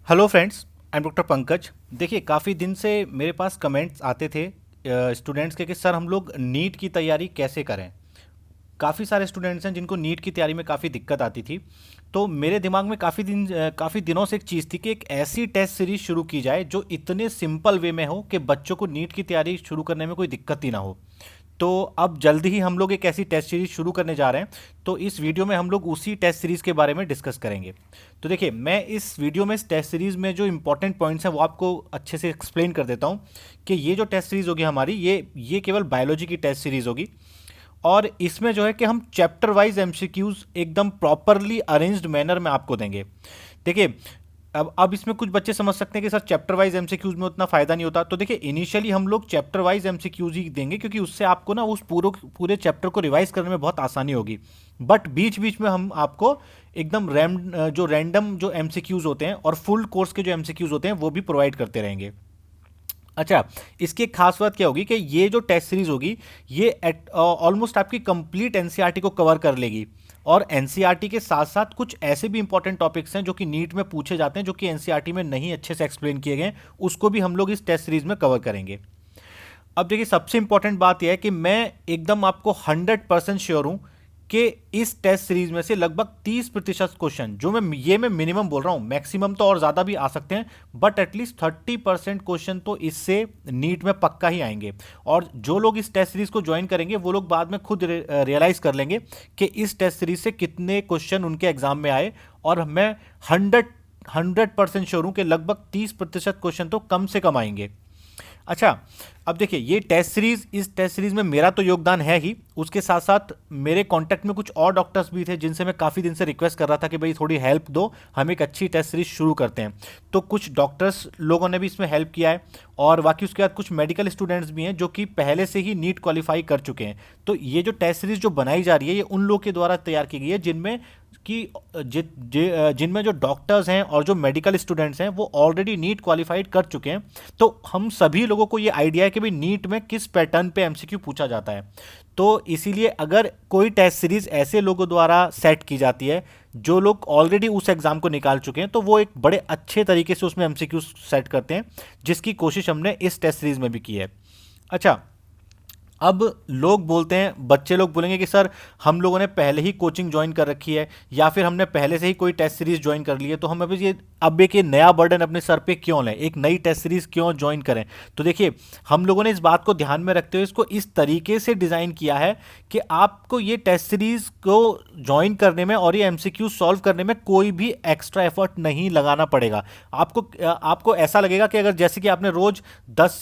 Hello friends, I am doctor Pankaj. देखिए, काफ़ी दिन से मेरे पास कमेंट्स आते थे स्टूडेंट्स के कि सर हम लोग नीट की तैयारी कैसे करें। काफ़ी सारे स्टूडेंट्स हैं जिनको नीट की तैयारी में काफ़ी दिक्कत आती थी। तो मेरे दिमाग में काफ़ी दिनों से एक चीज़ थी कि एक ऐसी टेस्ट सीरीज शुरू की जाए जो इतने सिंपल वे में हो कि बच्चों को नीट की तैयारी शुरू करने में कोई दिक्कत ही ना हो। तो अब जल्दी ही हम लोग एक ऐसी टेस्ट सीरीज शुरू करने जा रहे हैं। तो इस वीडियो में हम लोग उसी टेस्ट सीरीज के बारे में डिस्कस करेंगे। तो देखिए, मैं इस वीडियो में इस टेस्ट सीरीज में जो इंपॉर्टेंट पॉइंट्स हैं वो आपको अच्छे से एक्सप्लेन कर देता हूँ कि ये जो टेस्ट सीरीज होगी हमारी, ये केवल बायोलॉजी की टेस्ट सीरीज होगी। और इसमें जो है कि हम चैप्टर वाइज एमसीक्यूज एकदम प्रॉपरली अरेंज्ड मैनर में आपको देंगे। देखिए, अब इसमें कुछ बच्चे समझ सकते हैं कि सर चैप्टर वाइज एमसीक्यूज में उतना फायदा नहीं होता। तो देखिए, इनिशियली हम लोग चैप्टर वाइज एमसीक्यूज ही देंगे क्योंकि उससे आपको ना उस पूरे चैप्टर को रिवाइज करने में बहुत आसानी होगी। बट बीच बीच में हम आपको एकदम रैंडम जो एमसीक्यूज होते हैं और फुल कोर्स के जो एमसीक्यूज होते हैं वो भी प्रोवाइड करते रहेंगे। अच्छा, इसकी एक खास बात क्या होगी कि ये जो टेस्ट सीरीज होगी ये ऑलमोस्ट आपकी कंप्लीट एनसीईआरटी को कवर कर लेगी। और एनसीईआरटी के साथ साथ कुछ ऐसे भी इंपॉर्टेंट टॉपिक्स हैं जो कि नीट में पूछे जाते हैं, जो कि एनसीईआरटी में नहीं अच्छे से एक्सप्लेन किए गए, उसको भी हम लोग इस टेस्ट सीरीज में कवर करेंगे। अब देखिए, सबसे इंपॉर्टेंट बात यह है कि मैं एकदम आपको 100% श्योर हूं कि इस टेस्ट सीरीज में से लगभग 30% क्वेश्चन, जो मैं मिनिमम बोल रहा हूं, मैक्सिमम तो और ज्यादा भी आ सकते हैं, बट एटलीस्ट 30% क्वेश्चन तो इससे नीट में पक्का ही आएंगे। और जो लोग इस टेस्ट सीरीज को ज्वाइन करेंगे वो लोग बाद में खुद रियलाइज कर लेंगे कि इस टेस्ट सीरीज से कितने क्वेश्चन उनके एग्जाम में आए। और मैं 100% श्योर हूं कि लगभग 30% क्वेश्चन तो कम से कम आएंगे। अच्छा, अब देखिए, इस टेस्ट सीरीज में मेरा तो योगदान है ही, उसके साथ साथ मेरे कांटेक्ट में कुछ और डॉक्टर्स भी थे जिनसे मैं काफ़ी दिन से रिक्वेस्ट कर रहा था कि भाई थोड़ी हेल्प दो, हम एक अच्छी टेस्ट सीरीज शुरू करते हैं। तो कुछ डॉक्टर्स लोगों ने भी इसमें हेल्प किया है। और बाकी उसके बाद कुछ मेडिकल स्टूडेंट्स भी हैं जो कि पहले से ही नीट क्वालिफाई कर चुके हैं। तो ये जो टेस्ट सीरीज जो बनाई जा रही है ये उन लोगों के द्वारा तैयार की गई है जिनमें कि जिनमें जो डॉक्टर्स हैं और जो मेडिकल स्टूडेंट्स हैं वो ऑलरेडी नीट क्वालिफाइड कर चुके हैं। तो हम सभी लोगों को ये आइडिया है कि भाई नीट में किस पैटर्न पे एमसीक्यू पूछा जाता है। तो इसीलिए अगर कोई टेस्ट सीरीज ऐसे लोगों द्वारा सेट की जाती है जो लोग ऑलरेडी उस एग्जाम को निकाल चुके हैं, तो वो एक बड़े अच्छे तरीके से उसमें एमसीक्यू सेट करते हैं, जिसकी कोशिश हमने इस टेस्ट सीरीज में भी की है। अच्छा, अब लोग बोलते हैं, बच्चे लोग बोलेंगे कि सर हम लोगों ने पहले ही कोचिंग ज्वाइन कर रखी है या फिर हमने पहले से ही कोई टेस्ट सीरीज ज्वाइन कर ली है, तो हम अभी अब एक ये नया बर्डन अपने सर पे क्यों लें, एक नई टेस्ट सीरीज क्यों ज्वाइन करें। तो देखिए, हम लोगों ने इस बात को ध्यान में रखते हुए इसको इस तरीके से डिज़ाइन किया है कि आपको ये टेस्ट सीरीज को ज्वाइन करने में और ये एमसीक्यू सॉल्व करने में कोई भी एक्स्ट्रा एफर्ट नहीं लगाना पड़ेगा। आपको ऐसा लगेगा कि अगर जैसे कि आपने रोज 10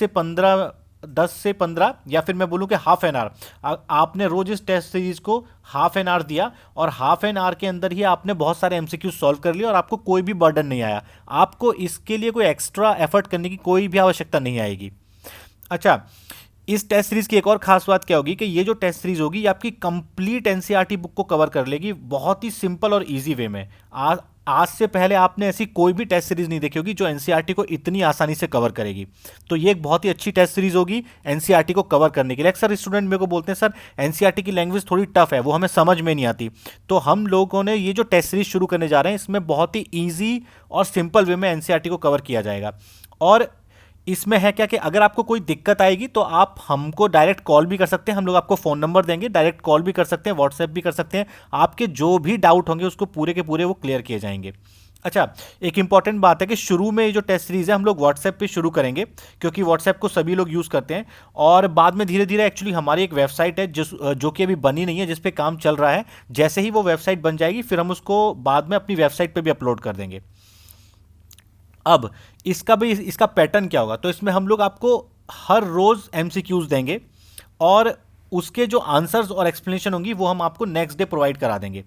से 15 या फिर मैं बोलूं कि हाफ एन आवर आपने रोज इस टेस्ट सीरीज को हाफ एन आवर दिया और हाफ एन आवर के अंदर ही आपने बहुत सारे एमसीक्यू सॉल्व कर लिए और आपको कोई भी बर्डन नहीं आया। आपको इसके लिए कोई एक्स्ट्रा एफर्ट करने की कोई भी आवश्यकता नहीं आएगी। अच्छा, इस टेस्ट सीरीज की एक और खास बात क्या होगी कि ये जो टेस्ट सीरीज होगी ये आपकी कंप्लीट एनसीईआरटी बुक को कवर कर लेगी, बहुत ही सिंपल और इजी वे में। आज से पहले आपने ऐसी कोई भी टेस्ट सीरीज नहीं देखी होगी जो एनसीईआरटी को इतनी आसानी से कवर करेगी। तो ये एक बहुत ही अच्छी टेस्ट सीरीज होगी एनसीईआरटी को कवर करने के लिए। अक्सर स्टूडेंट मेरे को बोलते हैं सर एनसीईआरटी की लैंग्वेज थोड़ी टफ है, वो हमें समझ में नहीं आती। तो हम लोगों ने ये जो टेस्ट सीरीज शुरू करने जा रहे हैं इसमें बहुत ही ईजी और सिंपल वे में एनसीईआरटी को कवर किया जाएगा। और इसमें है क्या कि अगर आपको कोई दिक्कत आएगी तो आप हमको डायरेक्ट कॉल भी कर सकते हैं, हम लोग आपको फ़ोन नंबर देंगे, डायरेक्ट कॉल भी कर सकते हैं, व्हाट्सएप भी कर सकते हैं। आपके जो भी डाउट होंगे उसको पूरे के पूरे वो क्लियर किए जाएंगे। अच्छा, एक इंपॉर्टेंट बात है कि शुरू में ये जो टेस्ट सीरीज है हम लोग व्हाट्सएप पे शुरू करेंगे क्योंकि व्हाट्सएप को सभी लोग यूज़ करते हैं। और बाद में धीरे धीरे एक्चुअली हमारी एक वेबसाइट है जो कि अभी बनी नहीं है, जिस पे काम चल रहा है। जैसे ही वो वेबसाइट बन जाएगी फिर हम उसको बाद में अपनी वेबसाइट पे भी अपलोड कर देंगे। अब इसका पैटर्न क्या होगा, तो इसमें हम लोग आपको हर रोज एमसीक्यूज देंगे और उसके जो आंसर्स और एक्सप्लेनेशन होंगी वो हम आपको नेक्स्ट डे प्रोवाइड करा देंगे।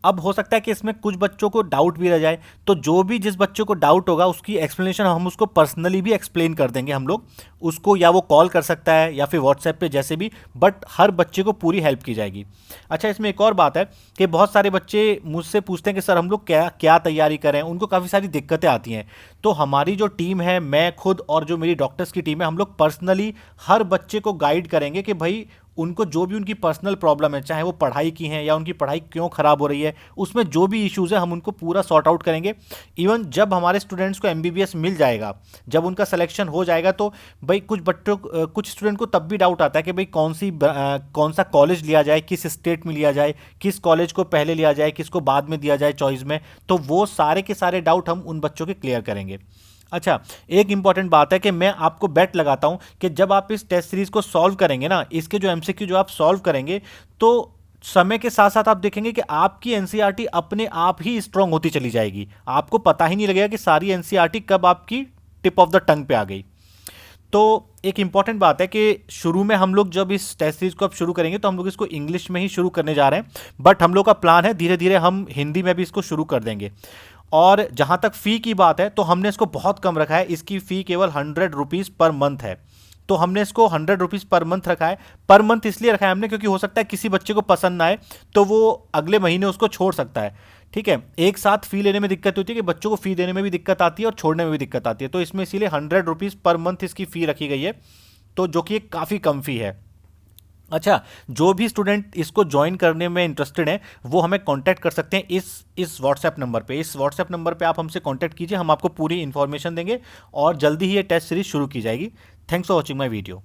अब हो सकता है कि इसमें कुछ बच्चों को डाउट भी रह जाए, तो जिस बच्चों को डाउट होगा उसकी एक्सप्लेनेशन हम उसको पर्सनली भी एक्सप्लेन कर देंगे। हम लोग उसको या वो कॉल कर सकता है या फिर व्हाट्सएप पे, जैसे भी, बट हर बच्चे को पूरी हेल्प की जाएगी। अच्छा, इसमें एक और बात है कि बहुत सारे बच्चे मुझसे पूछते हैं कि सर हम लोग क्या क्या तैयारी करें, उनको काफ़ी सारी दिक्कतें आती हैं। तो हमारी जो टीम है, मैं खुद और जो मेरी डॉक्टर्स की टीम है, हम लोग पर्सनली हर बच्चे को गाइड करेंगे कि भाई उनको जो भी उनकी पर्सनल प्रॉब्लम है, चाहे वो पढ़ाई की हैं या उनकी पढ़ाई क्यों ख़राब हो रही है, उसमें जो भी इश्यूज़ है हम उनको पूरा सॉर्ट आउट करेंगे। इवन जब हमारे स्टूडेंट्स को एमबीबीएस मिल जाएगा, जब उनका सिलेक्शन हो जाएगा, तो भाई कुछ बच्चों कुछ स्टूडेंट को तब भी डाउट आता है कि भाई कौन सा कॉलेज लिया जाए, किस स्टेट में लिया जाए, किस कॉलेज को पहले लिया जाए, किसको बाद में दिया जाए चॉइस में। तो वो सारे के सारे डाउट हम उन बच्चों के क्लियर करेंगे। अच्छा, एक इंपॉर्टेंट बात है कि मैं आपको बेट लगाता हूं कि जब आप इस टेस्ट सीरीज को सॉल्व करेंगे ना, इसके जो एमसीक्यू जो आप सॉल्व करेंगे, तो समय के साथ साथ आप देखेंगे कि आपकी एनसीईआरटी अपने आप ही स्ट्रांग होती चली जाएगी। आपको पता ही नहीं लगेगा कि सारी एनसीईआरटी कब आपकी टिप ऑफ द टंग पे आ गई। तो एक इंपॉर्टेंट बात है कि शुरू में हम लोग जब इस टेस्ट सीरीज को अब शुरू करेंगे तो हम लोग इसको इंग्लिश में ही शुरू करने जा रहे हैं, बट हम लोग का प्लान है धीरे धीरे हम हिंदी में भी इसको शुरू कर देंगे। और जहां तक फ़ी की बात है तो हमने इसको बहुत कम रखा है, इसकी फ़ी केवल 100 रुपीज़ पर मंथ है। तो हमने इसको 100 रुपीज़ पर मंथ रखा है। पर मंथ इसलिए रखा है हमने क्योंकि हो सकता है किसी बच्चे को पसंद ना आए तो वो अगले महीने उसको छोड़ सकता है। ठीक है, एक साथ फ़ी लेने में दिक्कत होती है कि बच्चों को फ़ी देने में भी दिक्कत आती है और छोड़ने में भी दिक्कत आती है, तो इसमें इसीलिए 100 रुपीज़ पर मंथ इसकी फ़ी रखी गई है, तो जो कि एक काफ़ी कम फ़ी है। अच्छा, जो भी स्टूडेंट इसको ज्वाइन करने में इंटरेस्टेड हैं वो हमें कांटेक्ट कर सकते हैं इस व्हाट्सएप नंबर पे। इस व्हाट्सएप नंबर पे आप हमसे कांटेक्ट कीजिए, हम आपको पूरी इन्फॉर्मेशन देंगे और जल्दी ही ये टेस्ट सीरीज शुरू की जाएगी। Thanks for watching my video.